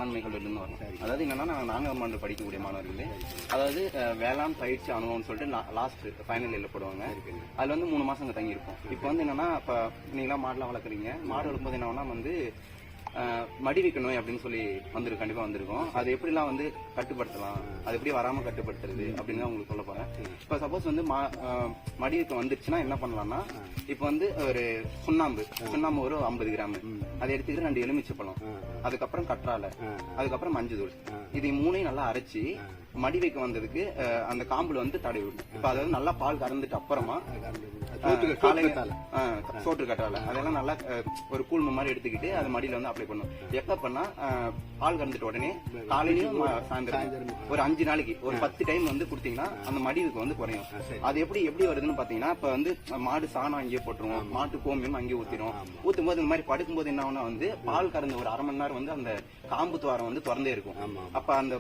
வேளாண்மை கல்லூரியிலிருந்து வரோம். அதாவது என்னன்னா நான் 4ஆம் ஆண்டு படிக்கக்கூடிய மாணவர்களே, அதாவது வேளாண் பயிற்சி அனுபவம்னு சொல்லிட்டு லாஸ்ட் ஃபைனல் இயர்ல போடுவாங்க. அதுல வந்து 3 மாசம் தங்கி இருக்கும். இப்போ வந்து என்னன்னா, இப்ப நீங்களாம் மாடுலாம் வளர்க்குறீங்க. மாடு வளர்க்கும்போது என்னன்னா வந்து மடிவிக்க நோய் அப்படின்னு சொல்லி கண்டிப்பா வந்திருக்கும். அது எப்படிலாம் வந்து கட்டுப்படுத்தலாம், அது எப்படி வராம கட்டுப்படுத்துறது அப்படின்னு தான் உங்களுக்கு சொல்ல போறேன். இப்ப சப்போஸ் வந்து மடிவிக்க வந்துருச்சுன்னா என்ன பண்ணலாம்னா, இப்ப வந்து ஒரு சுண்ணாம்பு ஒரு 50 கிராம் அதை எடுத்துக்கிட்டு 2 எலுமிச்சை பழம், அதுக்கப்புறம் கற்றாழை, அதுக்கப்புறம் மஞ்சள் தூள், இது 3ஐயும் நல்லா அரைச்சி மடிவைக்க வந்ததுக்கு அந்த காம்புல வந்து தடவி விடும். இப்ப அதாவது நல்லா பால் கறந்துட்டு அப்புறமா சோற்று கற்றாழை அதெல்லாம் நல்லா ஒரு கூழ்ம மாதிரி எடுத்துக்கிட்டு அது மடியில வந்து அப்ளை பண்ணும். எப்ப பண்ணா பால் கறந்துட்டு உடனே காலையிலயும் சாயந்தரம் ஒரு 5 நாளைக்கு ஒரு 10 டைம் வந்து கொடுத்தீங்கன்னா அந்த மடிவுக்கு வந்து குறையும். அது எப்படி வருதுன்னு பாத்தீங்கன்னா, இப்ப வந்து மாடு சாணம் அங்கேயே போட்டுருவோம், மாட்டு கோமியம் அங்கேயே ஊத்திரும். ஊத்தும் போது இந்த மாதிரி படுக்கும்போது என்ன ஆகும்னா வந்து பால் கறந்து ஒரு 1/2 மணி நேரம் வந்து அந்த காம்பு துவாரம் வந்து திறந்தே இருக்கும். அப்ப அந்த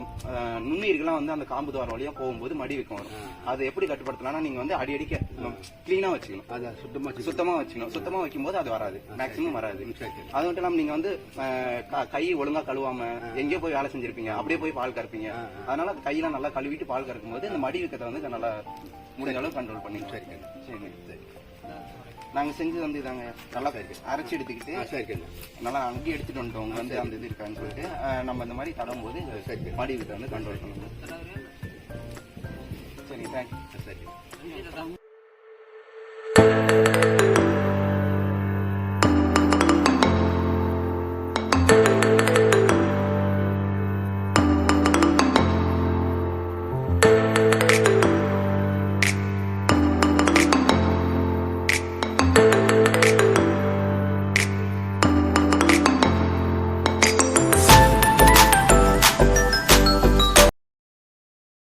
நுண்ணுயிர்கள்லாம் வந்து அந்த காம்பு துவாரம் வழியா போகும்போது மடிவுக்கு வரும். அது எப்படி கட்டுப்படுத்தலாம்னா, நீங்க வந்து அடிக்கடிக்க கிளீனா வச்சுக்கணும், சுத்தமா வச்சுக்கணும். சுத்தமா வைக்கும் போது அது வராது, மேக்சிமம் வராது. அது மட்டும் இல்லாம நீங்க வந்து கை ஒழுங்கா கழுவாம எங்கேயோ போய் வேலை செஞ்சிருப்பீங்க, அப்படியே போய் பால் கறப்பீங்க. அதனால கையெல்லாம் நல்லா கழுவிட்டு பால் கறக்கும் போது இந்த மடி வைக்கிறத வந்து நல்லா முடிஞ்ச அளவு கண்ட்ரோல் பண்ணி நாங்க செஞ்சது வந்து இதாங்க. நல்லா அரைச்சி எடுத்துக்கிட்டு நல்லா அங்கேயே எடுத்துட்டு வந்துட்டோம். வந்து அந்த இது இருக்கான்னு சொல்லிட்டு நம்ம இந்த மாதிரி தடும் போது மடி வைக்கிறத வந்து கண்ட்ரோல் பண்ணணும். சரி, தேங்க்யூ. சரி.